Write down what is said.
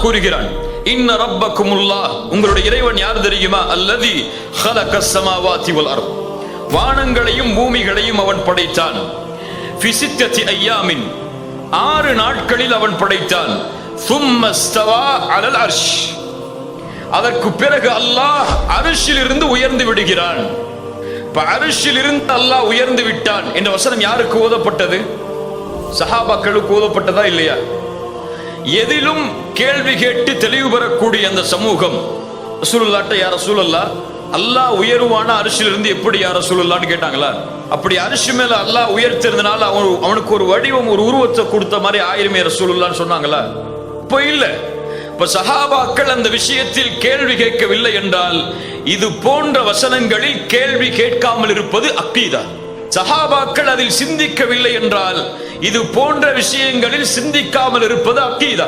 கூறுகிறான், இன்ன ரப்பக்குமுல்லாஹ், உங்களுடைய இறைவன் யார் தெரியுமா? அல்லதி ஹலகஸ் ஸமாவாதி வல் அர்த், வானங்களையும் பூமிகளையும் அவன் படைத்தான். ஃபி சித்தத்தி அய்யாமின், 6 நாட்களில் அவன் படைத்தான். சும்ம ஸ்தவா அலல் அர்ஷ், அதற்கு பிறகு அல்லாஹ் அர்ஷில் இருந்து உயர்ந்து விடுகிறான். அரிசில் இருந்து அல்லாஹ் உயர்ந்து விட்டான் என்ற வசனம் யாருக்கு ஓதப்பட்டது? சஹாபாக்களுக்கு ஓதப்பட்டதா இல்லையா? எதிலும் கேள்வி கேட்டு தெளிவு பெறக்கூடிய அந்த சமூகம் ரசூலுல்லாஹ்ட்ட, யா ரசூலல்லாஹ், அல்லாஹ் உயர்வான அரிசில் இருந்து எப்படி யா ரசூலுல்லாஹ்னு கேட்டாங்களா? அப்படி அரிசி மேல அல்லாஹ் உயர்த்திருந்தனால அவனுக்கு ஒரு வடிவம், ஒரு உருவத்தை கொடுத்த மாதிரி 1000 ரசூலுல்லாஹ்னு சொன்னாங்களா? இப்போ இல்ல. இப்ப சஹாபாக்கள் அந்த விஷயத்தில் கேள்வி கேட்கவில்லை என்றால், இது போன்ற வசனங்களில் கேள்வி கேட்காமல் இருப்பது அக்கீதா. சஹாபாக்கள் அதில் சிந்திக்கவில்லை என்றால், இது போன்ற விஷயங்களில் சிந்திக்காமல் இருப்பது அக்கீதா.